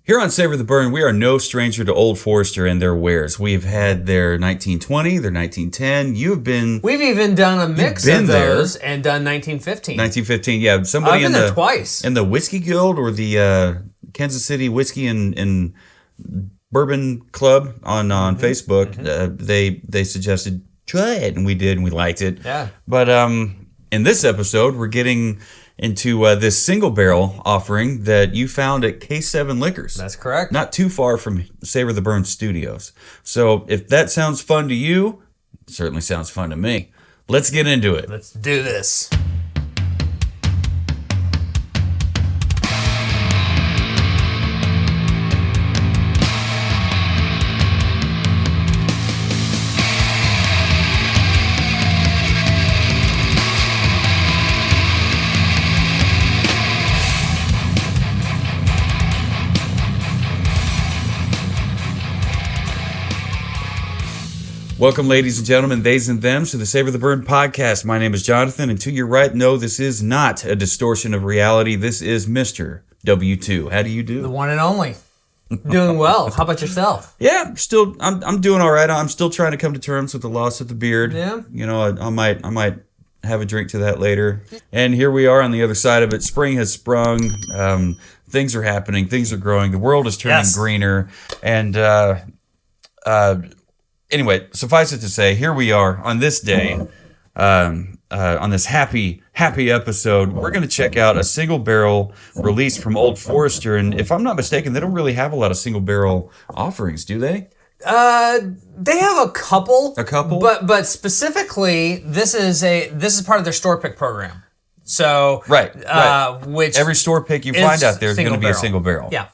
Here on Savor the Burn, we are no stranger to Old Forester and their wares. We've had their 1920, their 1910. We've even done a mix of those and done 1915. 1915, yeah. Somebody I've been there twice. In the Whiskey Guild or the Kansas City Whiskey and Bourbon Club on Facebook, they suggested, try it, and we did, and we liked it. Yeah. But in this episode, we're getting into this single barrel offering that you found at K7 Liquors. That's correct. Not too far from Savor the Burn Studios. So if that sounds fun to you, it certainly sounds fun to me. Let's get into it. Let's do this. Welcome, ladies and gentlemen, theys and thems, to the Savor the Burn podcast. My name is Jonathan, and to your right, no, this is not a distortion of reality. This is Mr. W2. How do you do? The one and only. Doing well. How about yourself? Yeah, I'm doing all right. I'm still trying to come to terms with the loss of the beard. Yeah. You know, I might have a drink to that later. And here we are on the other side of it. Spring has sprung. Things are happening. Things are growing. The world is turning greener. And anyway, suffice it to say, here we are on this day, on this happy episode. We're going to check out a single barrel release from Old Forester. And if I'm not mistaken, they don't really have a lot of single barrel offerings, do they? They have a couple. A couple? But specifically, this is part of their store pick program. So right. Which every store pick you find out there is going to be a single barrel. Yeah.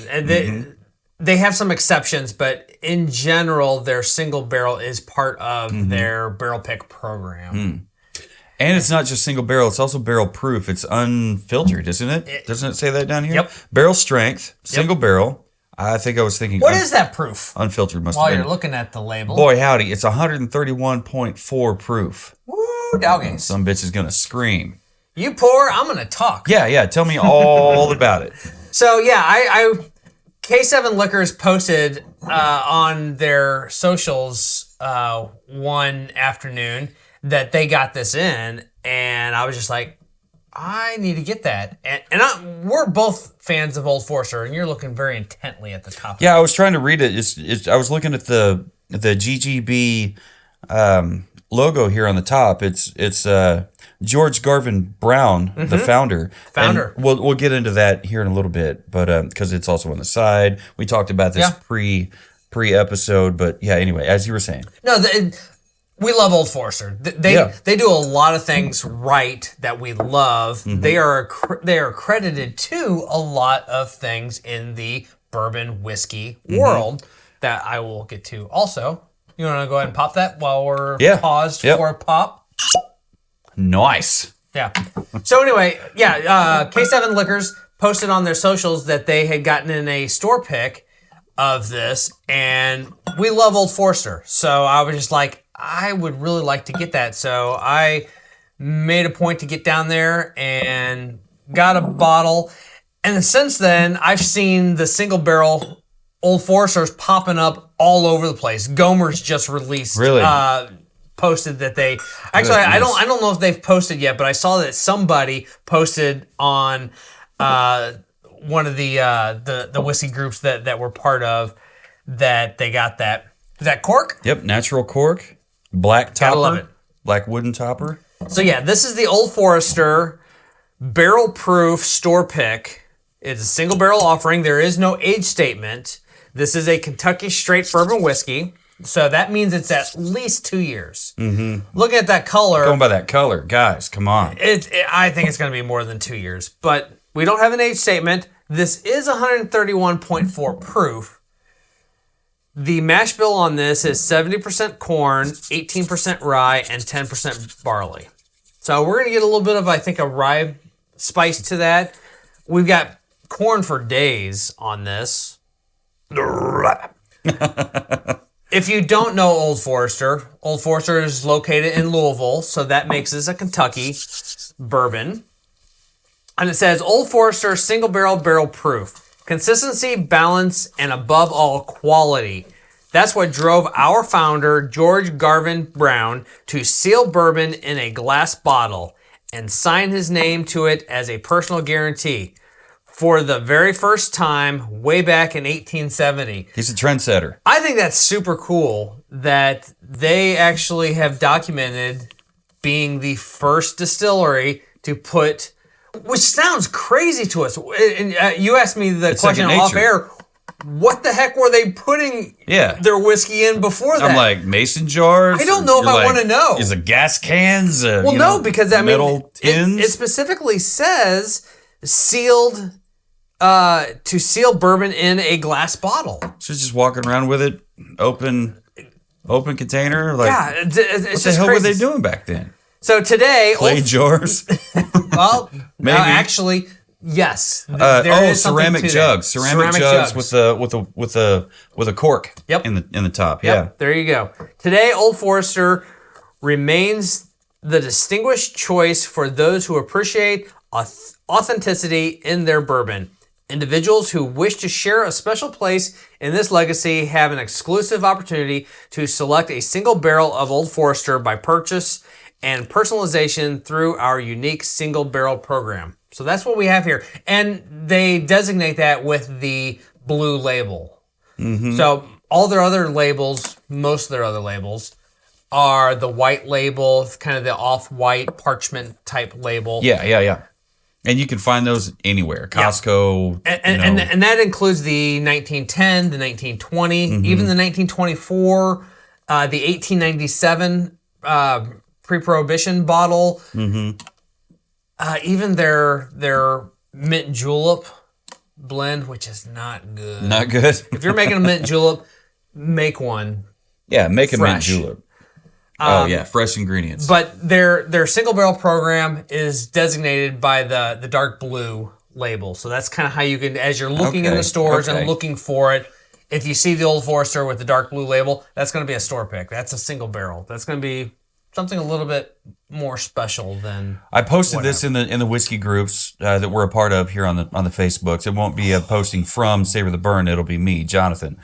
And they have some exceptions, but in general, their single barrel is part of their barrel pick program. And it's not just single barrel, it's also barrel proof. It's unfiltered, isn't it? Doesn't it say that down here? Yep. Barrel strength, single barrel. I think I was thinking... What is that proof? Unfiltered must have While been. you're looking at the label. Boy, howdy, it's 131.4 proof. Woo, doggies. Some bitch is going to scream. You pour, I'm going to talk. Yeah, tell me all about it. So, yeah, K7 Liquors posted on their socials one afternoon that they got this in, and I was just like, I need to get that. And we're both fans of Old Forester, and you're looking very intently at the top. Yeah, I was trying to read it. I was looking at the GGB logo here on the top. It's George Garvin Brown, the founder. And we'll get into that here in a little bit, but because it's also on the side. We talked about this pre-episode, but yeah. Anyway, as you were saying, we love Old Forester. They do a lot of things right that we love. They are credited to a lot of things in the bourbon whiskey world that I will get to. Also, you want to go ahead and pop that while we're paused for a pop? Nice. Yeah. So anyway, K7 Liquors posted on their socials that they had gotten in a store pick of this, and we love Old Forester. So I was just like, I would really like to get that. So I made a point to get down there and got a bottle. And since then, I've seen the single barrel Old Foresters popping up all over the place. Gomer's just released. Really? Posted that they actually I don't know if they've posted yet, but I saw that somebody posted on one of the whiskey groups that we're part of that they got that. Is that cork? Yep, natural cork, black topper, gotta love it. Black wooden topper. So yeah, this is the Old Forester barrel proof store pick. It's a single barrel offering. There is no age statement. This is a Kentucky straight bourbon whiskey. So that means it's at least 2 years. Looking at that color. Going by that color. Guys, come on. I think it's going to be more than 2 years. But we don't have an age statement. This is 131.4 proof. The mash bill on this is 70% corn, 18% rye, and 10% barley. So we're going to get a little bit of, I think, a rye spice to that. We've got corn for days on this. If you don't know Old Forester is located in Louisville, so that makes this a Kentucky bourbon. And it says Old Forester single barrel proof. Consistency, balance, and above all, quality. That's what drove our founder, George Garvin Brown, to seal bourbon in a glass bottle and sign his name to it as a personal guarantee for the very first time way back in 1870. He's a trendsetter. I think that's super cool that they actually have documented being the first distillery to put, which sounds crazy to us. And you asked me the question off air. What the heck were they putting their whiskey in before that? I'm like, mason jars? I don't know if I want to know. Is it gas cans? Because metal tins? It specifically says sealed to seal bourbon in a glass bottle. So just walking around with it, open container? Like, it's what the hell were they doing back then? So today... Clay jars? Well, maybe. Actually... Yes. Ceramic jugs. Ceramic jugs with a cork. Yep. In the top. Yep. Yeah. There you go. Today, Old Forester remains the distinguished choice for those who appreciate authenticity in their bourbon. Individuals who wish to share a special place in this legacy have an exclusive opportunity to select a single barrel of Old Forester by purchase and personalization through our unique single barrel program. So that's what we have here. And they designate that with the blue label. Mm-hmm. So all their other labels, most of their other labels, are the white label, kind of the off-white parchment type label. Yeah. And you can find those anywhere. Costco. Yeah. And that includes the 1910, the 1920, even the 1924, the 1897 pre-prohibition bottle. Mm-hmm. Even their mint julep blend, which is not good. Not good. If you're making a mint julep, make one. Yeah, make a mint julep. Fresh ingredients. But their single barrel program is designated by the dark blue label. So that's kind of how you can, as you're looking in the stores and looking for it, if you see the Old Forester with the dark blue label, that's going to be a store pick. That's a single barrel. That's going to be something a little bit more special than. I posted this in the whiskey groups that we're a part of here on the Facebooks. It won't be a posting from Savor the Burn. It'll be me, Jonathan.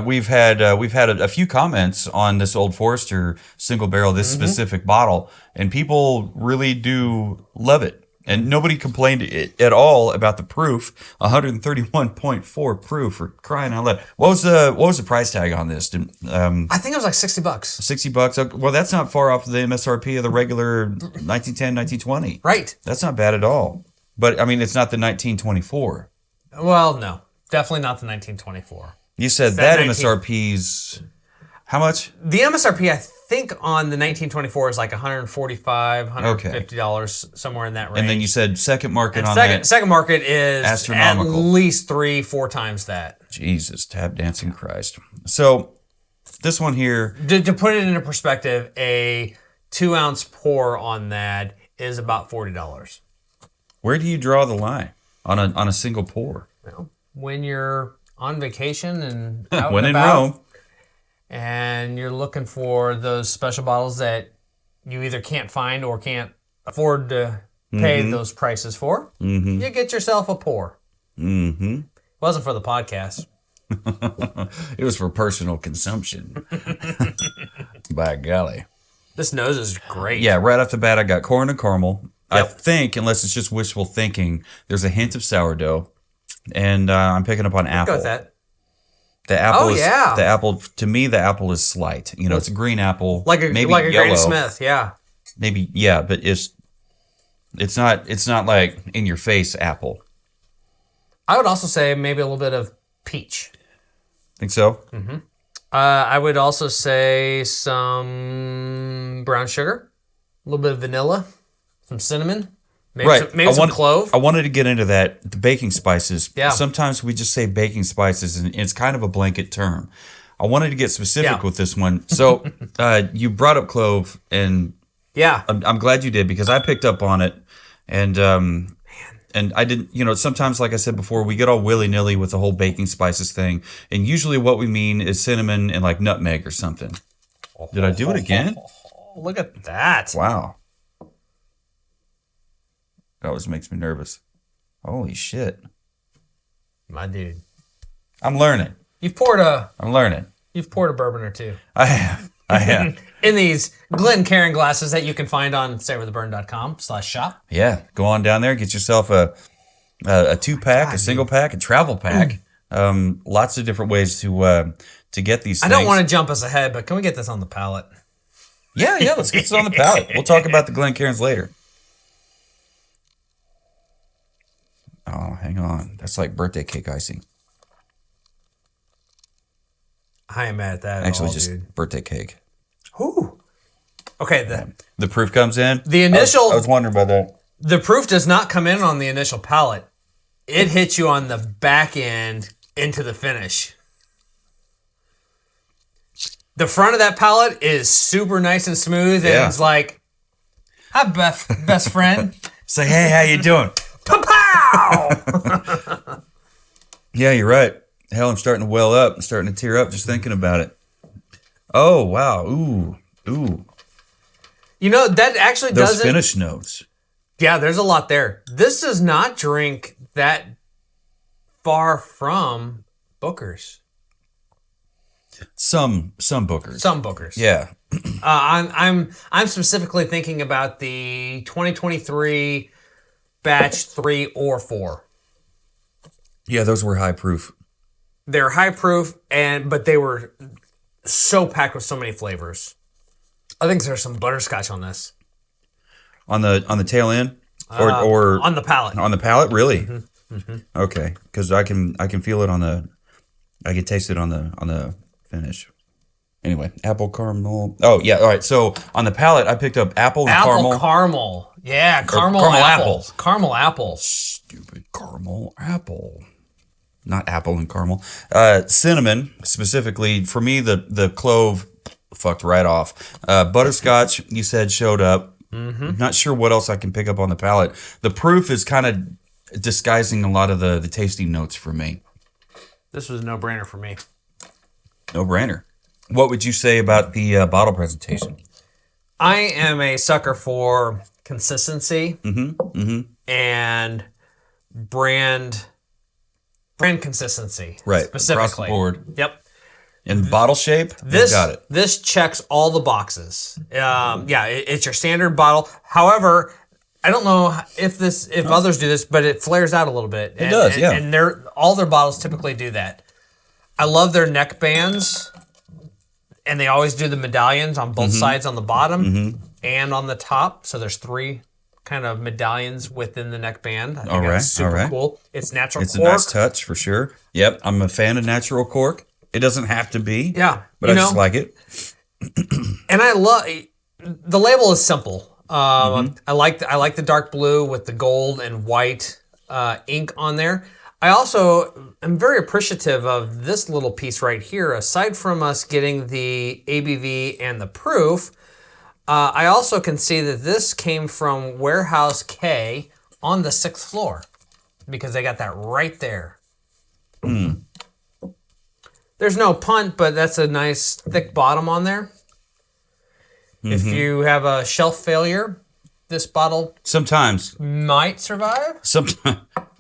We've had a few comments on this Old Forester single barrel, this specific bottle, and people really do love it. And nobody complained at all about the proof. 131.4 proof, for crying out loud. What was the price tag on this? I think it was like $60. $60. Well, that's not far off the MSRP of the regular 1910, 1920. Right. That's not bad at all. But I mean, it's not the 1924. Well, no, definitely not the 1924. You said that MSRP's how much? The MSRP, I think, on the 1924 is like $145, $150, somewhere in that range. And then you said second market on that. Second market is astronomical. At least 3-4 times that. Jesus, tap dancing Christ. So this one here. To put it into perspective, a 2-ounce pour on that is about $40. Where do you draw the line on a single pour? Well, when you're on vacation and out when and in about, Rome. And you're looking for those special bottles that you either can't find or can't afford to pay those prices for, you get yourself a pour. Mm-hmm. Wasn't for the podcast. It was for personal consumption. By golly. This nose is great. Yeah, right off the bat, I got corn and caramel. Yep. I think, unless it's just wishful thinking, there's a hint of sourdough. And I'm picking up on apple. Go with that. The apple to me, the apple is slight. You know, it's a green apple, maybe like a yellow. Granny Smith, yeah. Maybe, yeah, but it's not like in your face apple. I would also say maybe a little bit of peach. Think so? Mm-hmm. I would also say some brown sugar, a little bit of vanilla, some cinnamon. Maybe some clove. I wanted to get into that, the baking spices. Yeah. Sometimes we just say baking spices, and it's kind of a blanket term. I wanted to get specific with this one. So you brought up clove, and I'm glad you did, because I picked up on it, and I didn't, sometimes, like I said before, we get all willy-nilly with the whole baking spices thing, and usually what we mean is cinnamon and like nutmeg or something. Did I do it again? Look at that. Wow. That always makes me nervous. Holy shit. My dude. I'm learning. I'm learning. You've poured a bourbon or two. I have. In these Glencairn glasses that you can find on savortheburn.com/shop. Yeah. Go on down there. Get yourself a 2-pack, a single pack, a travel pack. Lots of different ways to get these things. I don't want to jump us ahead, but can we get this on the palate? Yeah. Let's get this on the palate. We'll talk about the Glencairns later. Oh, hang on. That's like birthday cake icing. I ain't mad at that Actually, at all, just dude. birthday cake. Ooh. Okay, the proof comes in. The initial... I was wondering about that. The proof does not come in on the initial palate. It hits you on the back end into the finish. The front of that palate is super nice and smooth, and it's like, hi, best friend. It's like, hey, how you doing? Pow! Yeah, you're right. Hell, I'm starting to well up. I'm starting to tear up just thinking about it. Oh, wow. Ooh. You know, that actually Those doesn't... finish notes. Yeah, there's a lot there. This does not drink that far from Booker's. Some Bookers. Some Booker's. Yeah. I'm specifically thinking about the 2023 batch 3 or 4. Yeah, those were high proof. They're high proof, but they were so packed with so many flavors. I think there's some butterscotch on this. On the tail end, or on the palate. On the palate, really? Mm-hmm. Okay, because I can feel it I can taste it on the finish. Anyway, apple caramel. Oh yeah, all right. So on the palate, I picked up apple and caramel. Caramel. Yeah, caramel apples. Caramel apples. Stupid caramel apple. Not apple and caramel. Cinnamon, specifically. For me, the clove fucked right off. Butterscotch, you said, showed up. Mm-hmm. Not sure what else I can pick up on the palate. The proof is kind of disguising a lot of the tasting notes for me. This was a no-brainer for me. No-brainer. What would you say about the bottle presentation? I am a sucker for consistency and brand consistency. Right. Specifically. Across the board. Yep. In bottle shape, this got it. This checks all the boxes. It's your standard bottle. However, I don't know if others do this, but it flares out a little bit. It does, yeah. And all their bottles typically do that. I love their neck bands, and they always do the medallions on both sides on the bottom and on the top. So there's 3 kind of medallions within the neck band. I think that's super cool. It's natural cork. It's a nice touch for sure. Yep, I'm a fan of natural cork. It doesn't have to be. Yeah. But I just like it. And I love the label is simple. I like the dark blue with the gold and white ink on there. I also am very appreciative of this little piece right here. Aside from us getting the ABV and the proof, I also can see that this came from Warehouse K on the 6th floor because they got that right there. Mm. There's no punt, but that's a nice thick bottom on there. Mm-hmm. If you have a shelf failure, this bottle sometimes might survive.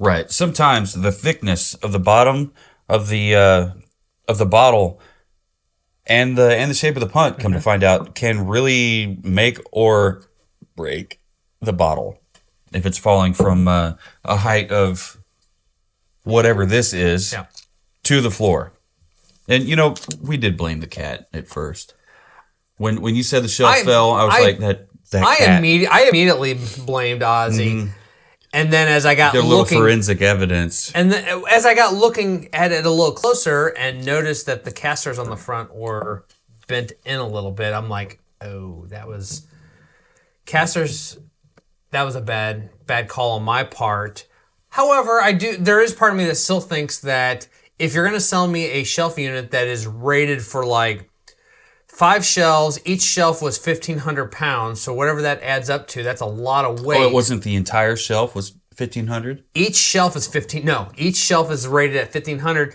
Right. Sometimes the thickness of the bottom of the bottle and the shape of the punt, come to find out, can really make or break the bottle if it's falling from a height of whatever this is to the floor. And we did blame the cat at first. When you said the shelf fell, I was like that cat. I immediately blamed Ozzy. Mm-hmm. And then as I got looking, little forensic evidence. And then as I got looking at it a little closer and noticed that the casters on the front were bent in a little bit, I'm like, oh, that was a bad call on my part. However, there is part of me that still thinks that if you're going to sell me a shelf unit that is rated for like 5 shelves, each shelf was 1,500 pounds, so whatever that adds up to, that's a lot of weight. Oh, it wasn't the entire shelf was 1,500? Each shelf is each shelf is rated at 1,500.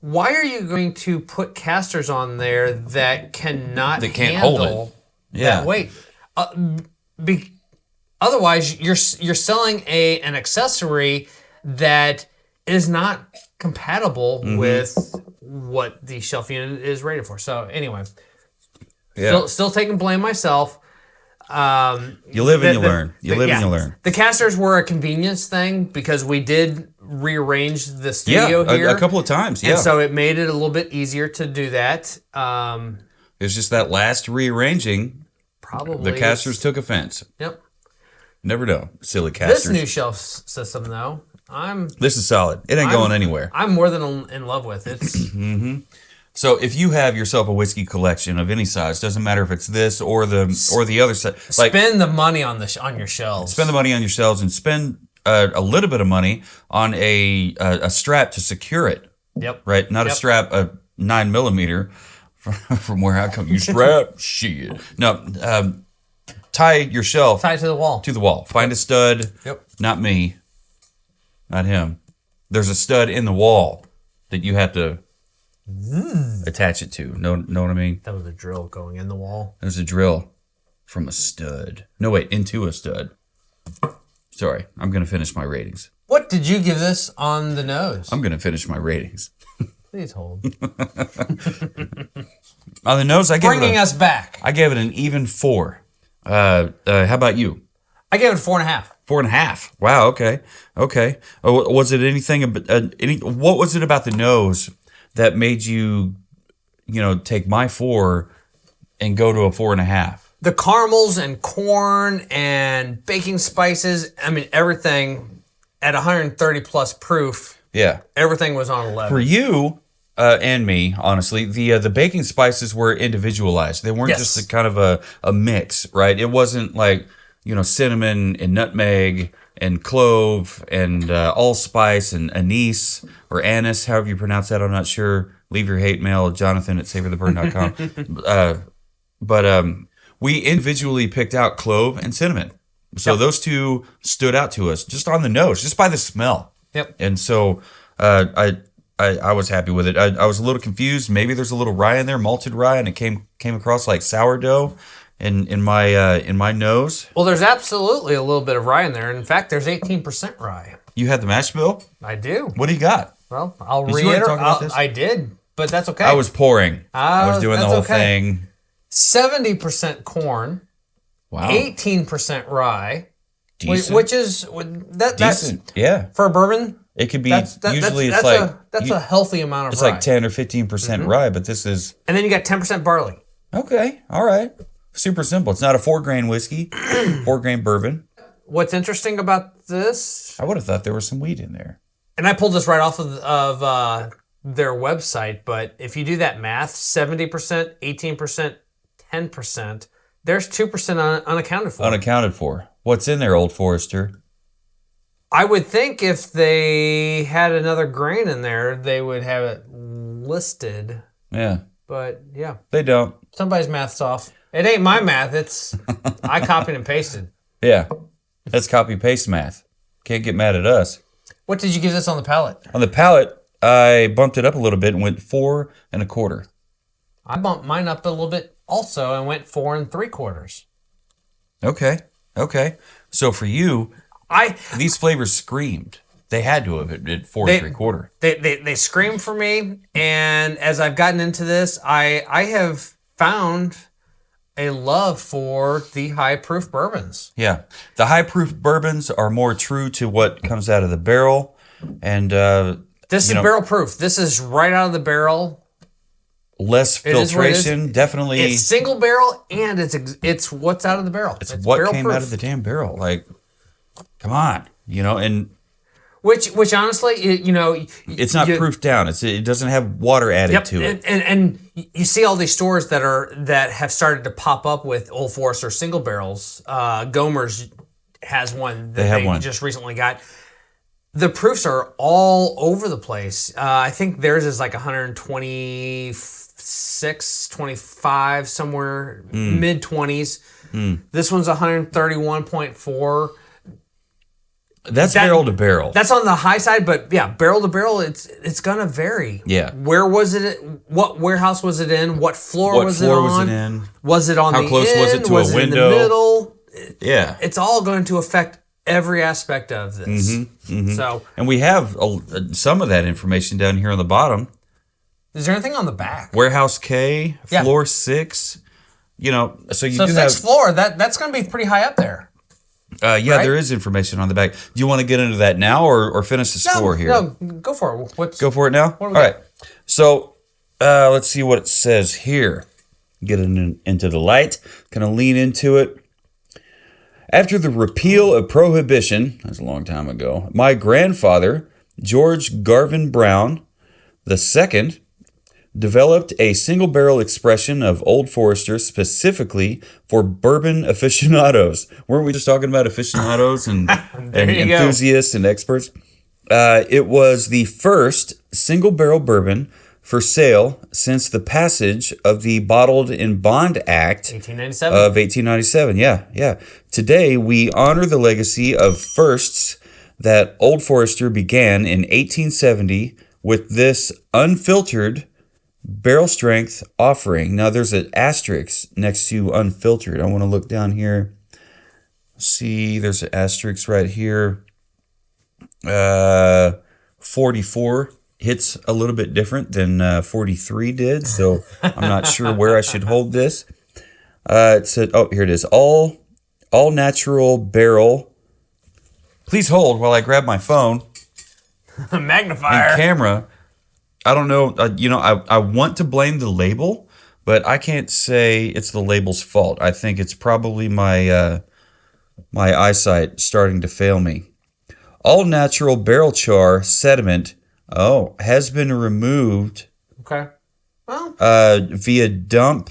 Why are you going to put casters on there that can't handle that weight? Otherwise, you're selling an accessory that is not compatible with what the shelf unit is rated for. So anyway, Yeah. still taking blame myself. You live and you learn. You live and you learn. The casters were a convenience thing because we did rearrange the studio here a couple of times. Yeah, and so it made it a little bit easier to do that. It was just that last rearranging. Probably the casters took offense. Yep. Never know, silly casters. This new shelf system, though, This is solid. It ain't going anywhere. I'm more than in love with it. So if you have yourself a whiskey collection of any size, doesn't matter if it's this or the other side. Like, spend the money on your shelves. Spend the money on your shelves and spend a little bit of money on a strap to secure it. Yep. Right. Not a strap, a 9mm from where I come. You strap shit. No. Tie your shelf. Tie it to the wall. To the wall. Find a stud. Yep. Not me. Not him. There's a stud in the wall that you have to attach it to. Know what I mean? That was a drill going in the wall. There's a drill from a stud. No, wait, into a stud. Sorry, I'm going to finish my ratings. What did you give this on the nose? I'm going to finish my ratings. Please hold. On the nose, I gave Bringing us back. I gave it an even 4. How about you? I gave it 4.5. 4.5. Wow. Okay. Was it anything? What was it about the nose that made you, take my 4 and go to a 4.5? The caramels and corn and baking spices. I mean, everything at 130 plus proof. Yeah. Everything was on 11. For you and me, honestly, the baking spices were individualized. They weren't just a kind of a mix, right? It wasn't like, cinnamon and nutmeg and clove and allspice and anise or anise, however you pronounce that. I'm not sure. Leave your hate mail, Jonathan at savortheburn.com. But we individually picked out clove and cinnamon. So those two stood out to us just on the nose, just by the smell. Yep. And so I was happy with it. I was a little confused. Maybe there's a little rye in there, malted rye, and it came across like sourdough in my nose. Well, there's absolutely a little bit of rye in there. In fact, there's 18% rye. You had the mash bill? I do. What do you got? Well, I'll Did you want to reiterate. talk about this? I did, but that's okay. I was pouring. I was doing the whole thing. 70% corn. Wow. 18% rye. Decent. Which is decent. Yeah. For a bourbon. It could be that's a healthy amount of it's rye. It's like 10 or 15% rye, but this is. And then you got 10% barley. Okay. All right. Super simple. It's not a 4-grain whiskey, 4-grain bourbon. What's interesting about this? I would have thought there was some wheat in there. And I pulled this right off of their website, but if you do that math, 70%, 18%, 10%, there's 2% unaccounted for. Unaccounted for. What's in there, Old Forester? I would think if they had another grain in there, they would have it listed. Yeah. But yeah. They don't. Somebody's math's off. It ain't my math. It's I copied and pasted. Yeah. That's copy-paste math. Can't get mad at us. What did you give this on the palate? On the palate, I bumped it up a little bit and went 4 1/4. I bumped mine up a little bit also and went 4 3/4. Okay. So for you, these flavors screamed. They had to have at 4 3/4. They scream for me, and as I've gotten into this, I have found a love for the high proof bourbons. Yeah, the high proof bourbons are more true to what comes out of the barrel, and this is barrel proof. This is right out of the barrel. Less filtration, definitely. It's single barrel, and it's what's out of the barrel. It's what came out of the damn barrel. Like, come on, and. Which honestly, it's not proof down. It doesn't have water added to it. And you see all these stores that have started to pop up with Old Forester single barrels. Gomer's has one that they just recently got. The proofs are all over the place. I think theirs is like 126, 25, somewhere mid 20s. This one's 131.4. That's barrel to barrel. That's on the high side, but yeah, barrel to barrel, it's gonna vary. Yeah. Where was it? What warehouse was it in? What floor was it on? Was it in? Was it on How the close end? was it to was a it window? in the middle? Yeah. It's all going to affect every aspect of this. So, and we have some of that information down here on the bottom. Is there anything on the back? Warehouse K, floor 6. You know, so you do have 6th floor. That's going to be pretty high up there. Right? There is information on the back. Do you want to get into that now or finish the score here? No, go for it. Go for it now? All right. So let's see what it says here. Get it into the light. Kind of lean into it. After the repeal of prohibition, that's a long time ago, my grandfather, George Garvin Brown II, developed a single-barrel expression of Old Forester specifically for bourbon aficionados. Weren't we just talking about aficionados and enthusiasts and experts? It was the first single-barrel bourbon for sale since the passage of the Bottled in Bond Act 1897. Of 1897. Yeah. Today, we honor the legacy of firsts that Old Forester began in 1870 with this unfiltered barrel strength offering. Now there's an asterisk next to unfiltered. I want to look down here. See, there's an asterisk right here. 44 hits a little bit different than 43 did, so I'm not sure where I should hold this. It said, here it is. All natural barrel. Please hold while I grab my phone. Magnifier. And camera. I don't know, I want to blame the label, but I can't say it's the label's fault. I think it's probably my eyesight starting to fail me. All natural barrel char sediment, has been removed. Okay. Well, via dump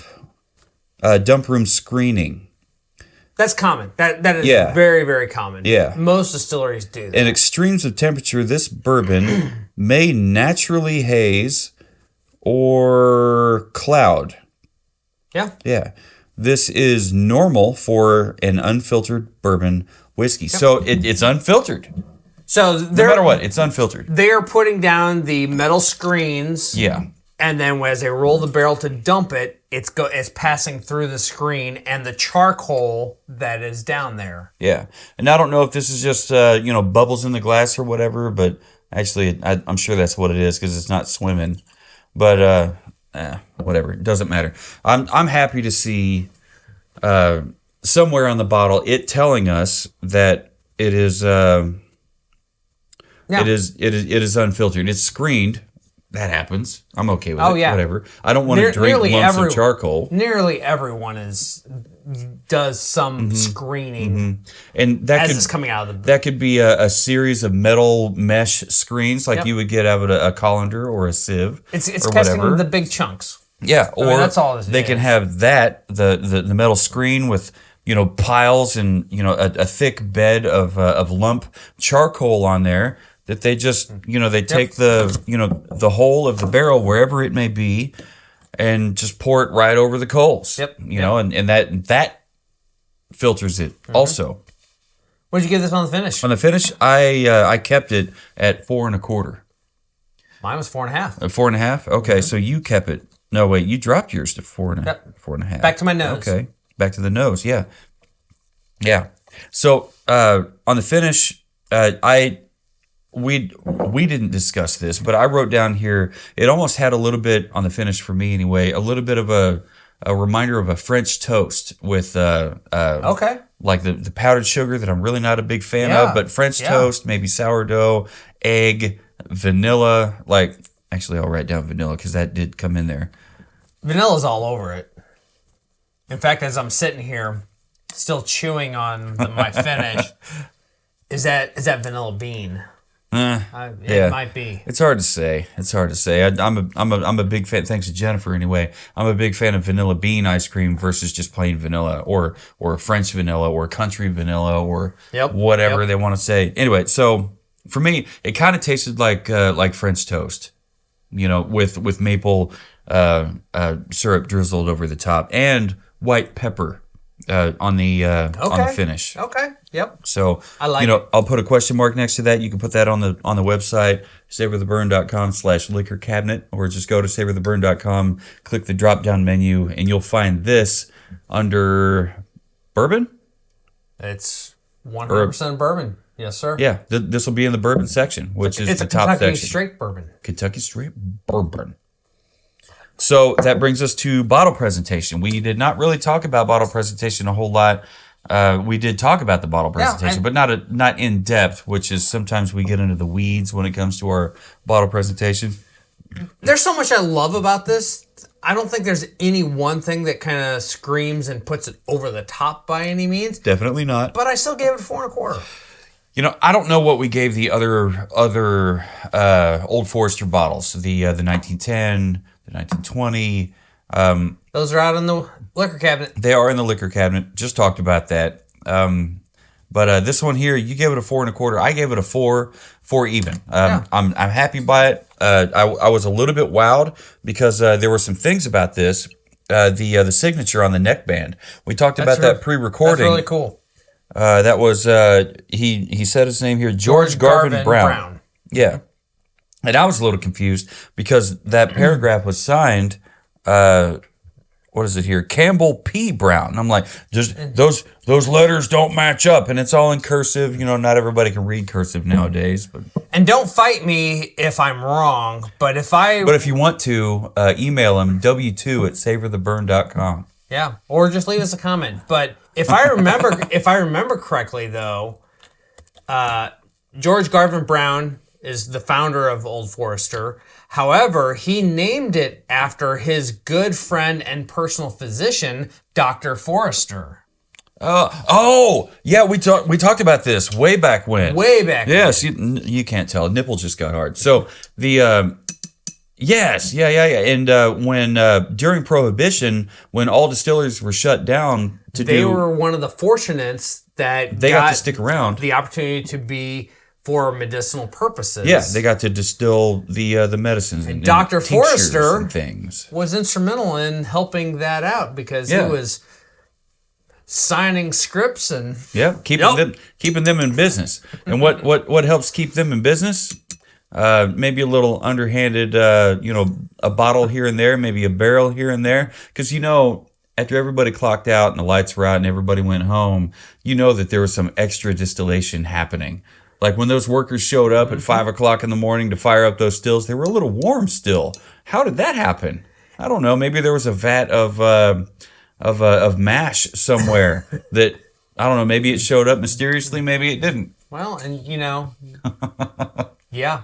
room screening. That's common. That is very, very common. Yeah. Most distilleries do that. In extremes of temperature, this bourbon may naturally haze or cloud. Yeah. Yeah. This is normal for an unfiltered bourbon whiskey. Yep. So it's unfiltered. So no matter what, it's unfiltered. They're putting down the metal screens. Yeah. And then as they roll the barrel to dump it, it's passing through the screen and the charcoal that is down there. Yeah. And I don't know if this is just bubbles in the glass or whatever, but actually I'm sure that's what it is because it's not swimming. But whatever, it doesn't matter. I'm happy to see somewhere on the bottle it telling us that it is it is unfiltered. It's screened. That happens. I'm okay with it. Whatever. I don't want to drink lumps of charcoal. Nearly everyone does some screening, and that it's coming out of the. That could be a series of metal mesh screens, like you would get out of a colander or a sieve. It's catching the big chunks. Yeah, or that's all they can have that the metal screen with piles and a thick bed of lump charcoal on there. That they just, they take the whole of the barrel, wherever it may be, and just pour it right over the coals. Yep. And that filters it also. What did you give this on the finish? On the finish, I kept it at 4 1/4. Mine was 4 1/2. At 4 1/2? Okay, so you kept it. No, wait, you dropped yours to 4 1/2. Back to my nose. Okay, back to the nose, yeah. Yeah. So on the finish, we didn't discuss this, but I wrote down here, it almost had a little bit, on the finish for me anyway, a little bit of a reminder of a French toast with like the powdered sugar that I'm really not a big fan of, but French toast, maybe sourdough, egg, vanilla. Like, actually, I'll write down vanilla because that did come in there. Vanilla's all over it. In fact, as I'm sitting here, still chewing on my finish, is that vanilla bean? It might be. It's hard to say. I'm a big fan. Thanks to Jennifer, anyway. I'm a big fan of vanilla bean ice cream versus just plain vanilla, or French vanilla, or country vanilla, or whatever they want to say. Anyway, so for me, it kind of tasted like French toast, with maple syrup drizzled over the top and white pepper on the finish. Okay. Yep. So I like I'll put a question mark next to that. You can put that on the website, savortheburn.com/liquor cabinet, or just go to savortheburn.com, click the drop down menu, and you'll find this under bourbon. It's 100% bourbon. Yes, sir. Yeah, this will be in the bourbon section, which is the top Kentucky section. straight bourbon. Kentucky straight bourbon. So that brings us to bottle presentation. We did not really talk about bottle presentation a whole lot. We did talk about the bottle presentation, but not in depth, which is sometimes we get into the weeds when it comes to our bottle presentation. There's so much I love about this. I don't think there's any one thing that kind of screams and puts it over the top by any means. Definitely not. But I still gave it a 4 1/4. I don't know what we gave the other Old Forester bottles. The 1910, the 1920. Those are out in the liquor cabinet. They are in the liquor cabinet. Just talked about that. But this one here, you gave it a 4 1/4. I gave it a 4 even. I'm happy by it. I was a little bit wowed because there were some things about this. The signature on the neckband. We talked about that pre-recording. That's really cool. That was he said his name here, George Garvin Brown. Yeah, and I was a little confused because that paragraph was signed. What is it here? Campbell P. Brown. And I'm like, those letters don't match up, and it's all in cursive. Not everybody can read cursive nowadays. And don't fight me if I'm wrong. But if you want to, email him w2@savortheburn.com. Yeah, or just leave us a comment. But if I remember correctly, though, George Garvin Brown is the founder of Old Forester. However, he named it after his good friend and personal physician, Dr. Forester. Yeah, we talked about this way back when. Yes, you can't tell. Nipple just got hard. So the yes, yeah. And when during Prohibition, when all distilleries were shut down, they were one of the fortunates that they got to stick around, the opportunity to be for medicinal purposes. Yeah, they got to distill the medicines and Dr. Forester and things. Was instrumental in helping that out because he was signing scripts and keeping them in business. And what helps keep them in business? Maybe a little underhanded, a bottle here and there, maybe a barrel here and there, because after everybody clocked out and the lights were out and everybody went home, that there was some extra distillation happening. Like when those workers showed up at 5 o'clock in the morning to fire up those stills, they were a little warm still. How did that happen? I don't know. Maybe there was a vat of mash somewhere that, I don't know, maybe it showed up mysteriously, maybe it didn't. Well, and yeah.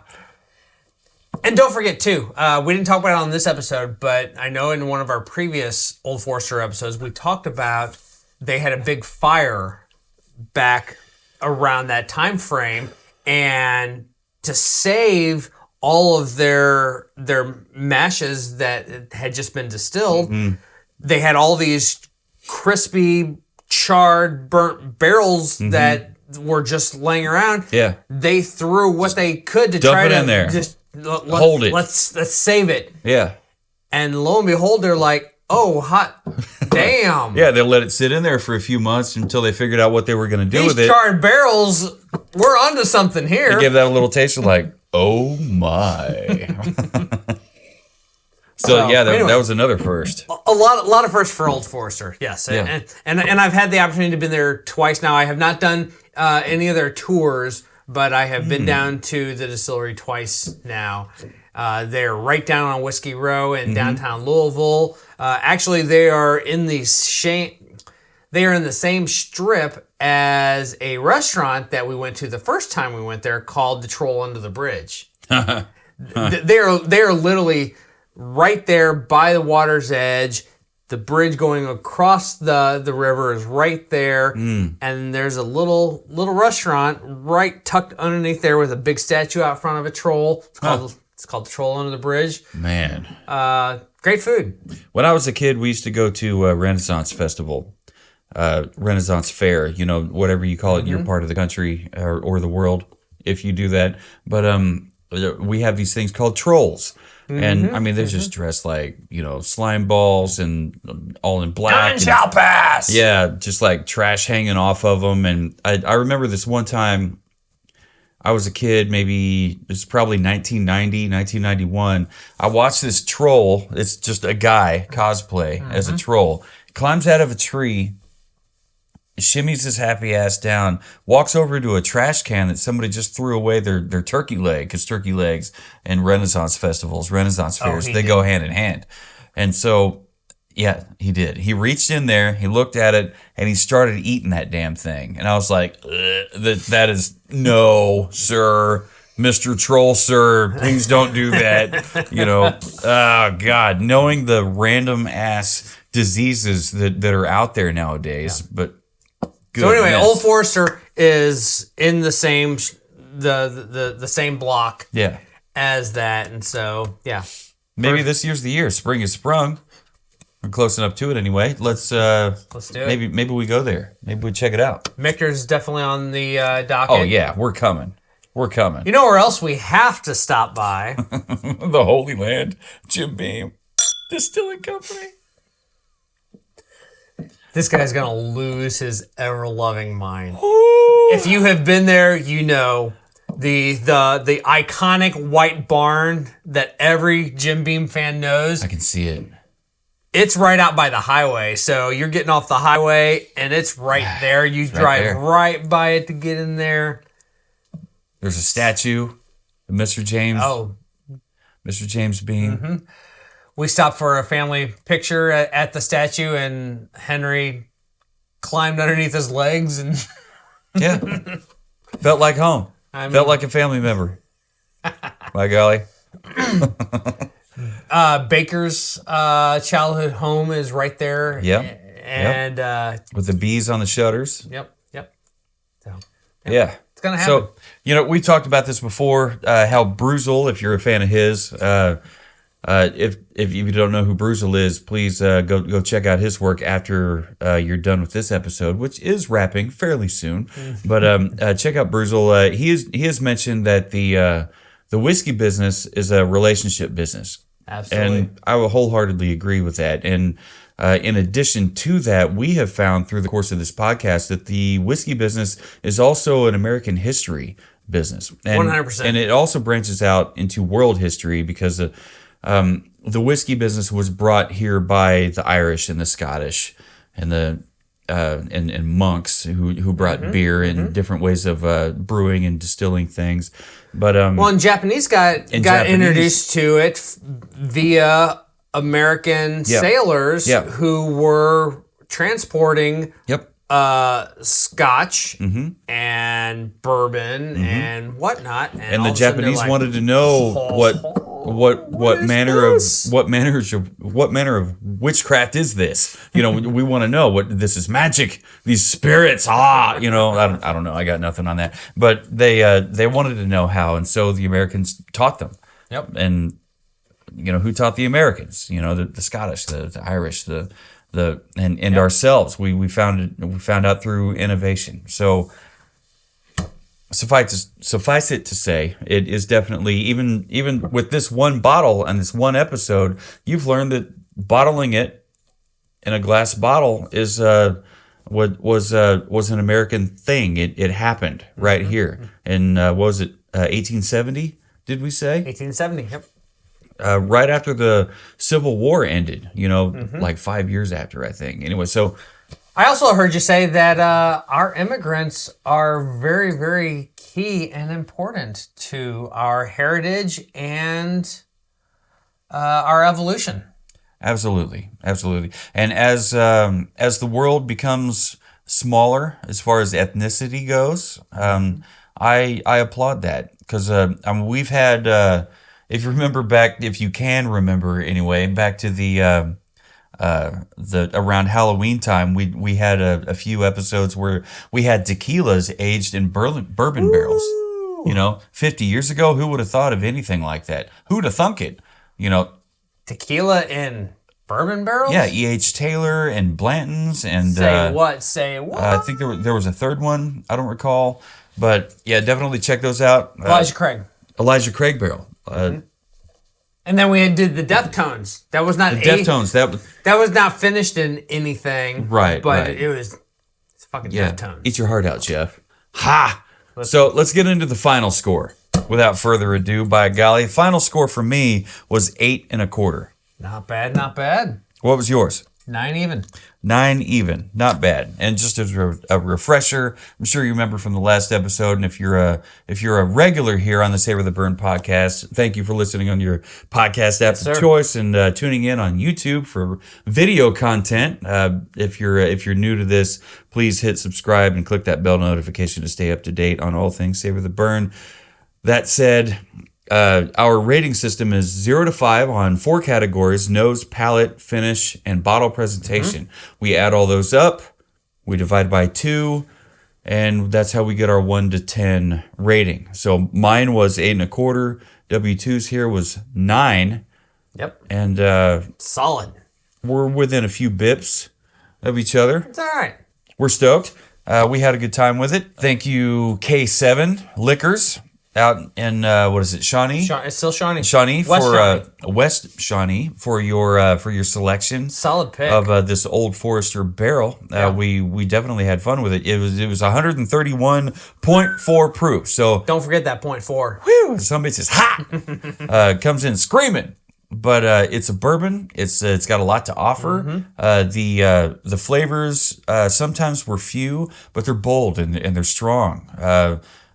And don't forget too, we didn't talk about it on this episode, but I know in one of our previous Old Forester episodes, we talked about they had a big fire back around that time frame, and to save all of their mashes that had just been distilled, they had all these crispy, charred, burnt barrels that were just laying around. Yeah, they threw what they could to try to just hold it. Let's save it. Yeah, and lo and behold, they're like, oh, hot damn. Yeah, they let it sit in there for a few months until they figured out what they were going to do with it. These charred barrels, we're onto something here. They gave that a little taste of like, oh my. That was another first. A lot of firsts for Old Forester, yes. Yeah. And I've had the opportunity to be there twice now. I have not done any of their tours, but I have been down to the distillery twice now. They're right down on Whiskey Row in downtown Louisville. Actually, they are in the same strip as a restaurant that we went to the first time we went there called the Troll Under the Bridge. They are literally right there by the water's edge. The bridge going across the river is right there, and there's a little restaurant right tucked underneath there with a big statue out front of a troll. It's called the Troll Under the Bridge. Man. Great food. When I was a kid, we used to go to Renaissance Festival, Renaissance Fair, whatever you call it, your part of the country or the world, if you do that. But we have these things called trolls. And, they're just dressed like, slime balls and all in black. None shall pass! Yeah, just like trash hanging off of them. And I remember this one time, I was a kid, maybe it was probably 1990, 1991. I watched this troll. It's just a guy cosplay as a troll. Climbs out of a tree, shimmies his happy ass down, walks over to a trash can that somebody just threw away their turkey leg, because turkey legs and Renaissance festivals, Renaissance fairs, they go hand in hand. And so, yeah, he did. He reached in there, he looked at it, and he started eating that damn thing. And I was like, that is, no, sir. Mr. Troll, sir, please don't do that. Oh, God, knowing the random ass diseases that are out there nowadays. But so anyway, Old Forester is in the same the same block as that. And so, yeah. Maybe this year's the year. Spring has sprung. We're close enough to it anyway. Let's do it. Maybe we go there. Maybe we check it out. Michter's definitely on the docket. Oh, yeah, we're coming. We're coming. You know where else we have to stop by? The Holy Land, Jim Beam Distilling Company. This guy's going to lose his ever-loving mind. If you have been there, you know the iconic white barn that every Jim Beam fan knows. I can see it. It's right out by the highway, so you're getting off the highway, and it's right there. You drive right by it to get in there. There's a statue of Mr. James. Oh. Mr. James Beam. Mm-hmm. We stopped for a family picture at the statue, and Henry climbed underneath his legs. And yeah. Felt like home. Felt like a family member. By golly. Baker's childhood home is right there. Yep. And with the bees on the shutters. Yep. So, yeah. It's going to happen. So, we talked about this before, how Bruzel, if you're a fan of his, if you don't know who Bruzel is, please go check out his work after you're done with this episode, which is wrapping fairly soon. But check out Bruzel. He has mentioned that the whiskey business is a relationship business. Absolutely. And I will wholeheartedly agree with that. And in addition to that, we have found through the course of this podcast that the whiskey business is also an American history business. And, 100%. And it also branches out into world history because the whiskey business was brought here by the Irish and the Scottish and the and monks who brought beer and different ways of brewing and distilling things. But and Japanese got introduced to it via American sailors who were transporting scotch and bourbon and whatnot, and the Japanese wanted to know what manner of witchcraft is this? We want to know what this is. Magic, these spirits. I don't know. I got nothing on that. But they wanted to know how, and so the Americans taught them. Yep. And who taught the Americans? The Scottish, the Irish, and ourselves. We found out through innovation. So suffice it to say, it is definitely even with this one bottle and this one episode, you've learned that bottling it in a glass bottle is what was an American thing. It happened right here. And what was it 1870? Did we say 1870? Yep. Right after the Civil War ended, like 5 years after, I think. Anyway, so I also heard you say that our immigrants are very, very key and important to our heritage and our evolution. Absolutely. And as the world becomes smaller as far as ethnicity goes, I applaud that because we've had. If you can remember anyway, back to the around Halloween time, we had a few episodes where we had tequilas aged in bourbon barrels. 50 years ago, who would have thought of anything like that? Who'd have thunk it? Tequila in bourbon barrels? Yeah, E.H. Taylor and Blanton's and Say what? I think there was a third one. I don't recall, but yeah, definitely check those out. Elijah Craig barrel. And then we did the Deftones. That was not Deftones. That was not finished in anything. Right. But it's fucking Deftones. Eat your heart out, Jeff. Ha! So let's get into the final score. Without further ado, by golly, final score for me was 8 1/4. Not bad. What was yours? 9 even. 9 even, not bad. And just as a refresher, I'm sure you remember from the last episode. And if you're a regular here on the Savor the Burn podcast, thank you for listening on your podcast app of choice and tuning in on YouTube for video content. If you're new to this, please hit subscribe and click that bell notification to stay up to date on all things Savor the Burn. That said, our rating system is 0 to 5 on 4 categories: nose, palate, finish, and bottle presentation. We add all those up, we divide by 2, and that's how we get our 1 to 10 rating. So mine was 8.25. W2's here was 9. Yep. And solid. We're within a few bips of each other. It's all right. We're stoked. We had a good time with it. Thank you, K7 Liquors. Out in what is it, Shawnee? It's still Shawnee. Shawnee West for Shawnee. West Shawnee for your selection. Solid pick of this Old Forester barrel. Yeah. We definitely had fun with it. It was 131.4 proof. So don't forget that 0.4. Whew, somebody says hot. Comes in screaming. But it's a bourbon. It's got a lot to offer. The flavors sometimes were few, but they're bold and they're strong.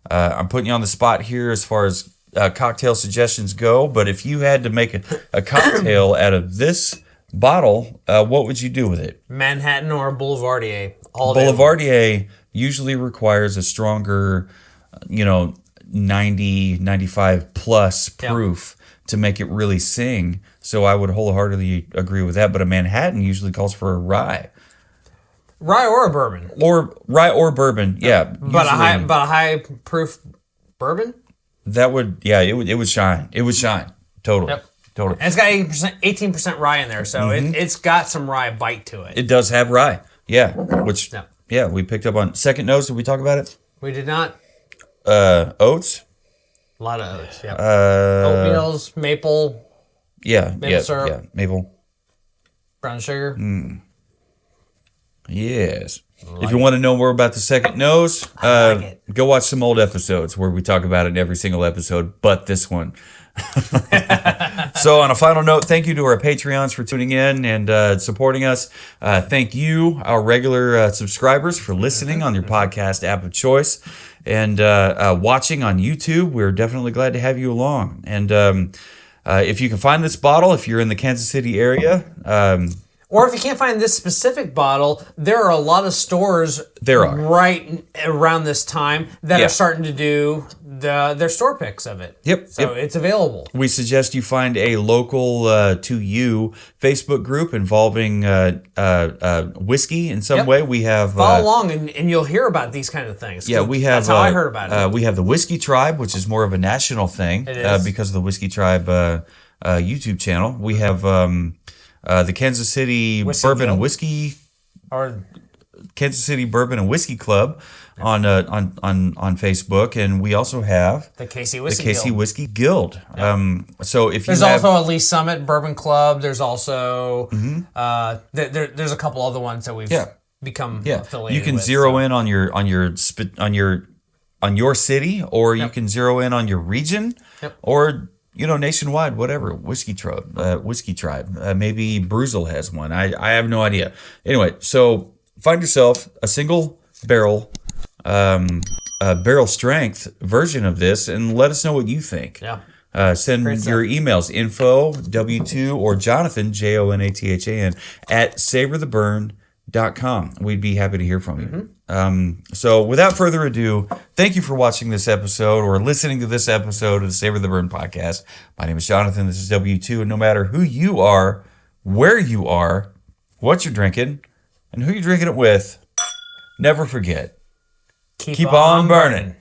I'm putting you on the spot here as far as cocktail suggestions go, but if you had to make a cocktail out of this bottle, what would you do with it? Manhattan or Boulevardier. Boulevardier usually requires a stronger, 90, 95 plus proof to make it really sing. So I would wholeheartedly agree with that. But a Manhattan usually calls for a rye. Rye or a bourbon. Rye or bourbon, yeah. But a high proof bourbon? That would, it would shine. It would shine. Totally. Yep. Totally. And it's got 18% rye in there, so it's got some rye bite to it. It does have rye. Yeah. Which we picked up on second nose. Did we talk about it? We did not. Oats. A lot of oats, yeah. Oatmeals, maple. Maple syrup. Yeah, maple. Brown sugar. Yes. If you want to know more about the second nose, go watch some old episodes where we talk about it in every single episode, but this one. So on a final note, thank you to our Patreons for tuning in and supporting us. Thank you, our regular subscribers, for listening on your podcast app of choice and watching on YouTube. We're definitely glad to have you along. And if you can find this bottle, if you're in the Kansas City area, or if you can't find this specific bottle, there are a lot of stores right around this time that are starting to do their store picks of it. Yep. So it's available. We suggest you find a local to you Facebook group involving whiskey in some way. We have follow along and you'll hear about these kind of things. Yeah, we have. That's how I heard about it. We have the Whiskey Tribe, which is more of a national thing because of the Whiskey Tribe YouTube channel. We have the Kansas City Bourbon and Whiskey, or Kansas City Bourbon and Whiskey Club on Facebook, and we also have the KC Whiskey Guild. So if there's also a Lee Summit Bourbon Club. There's also there's a couple other ones that we've become affiliated. You can with, zero in on your city, or you can zero in on your region, or nationwide, whatever. Whiskey Tribe. Maybe Bruzel has one. I have no idea. Anyway, so find yourself a single barrel, barrel strength version of this, and let us know what you think. Yeah. Send your emails, info, W2, or Jonathan, JONATHAN, at savortheburn.com. We'd be happy to hear from you. So without further ado, thank you for watching this episode or listening to this episode of the Savor the Burn podcast. My name is Jonathan. This is W2. And no matter who you are, where you are, what you're drinking, and who you're drinking it with, never forget, keep on burning.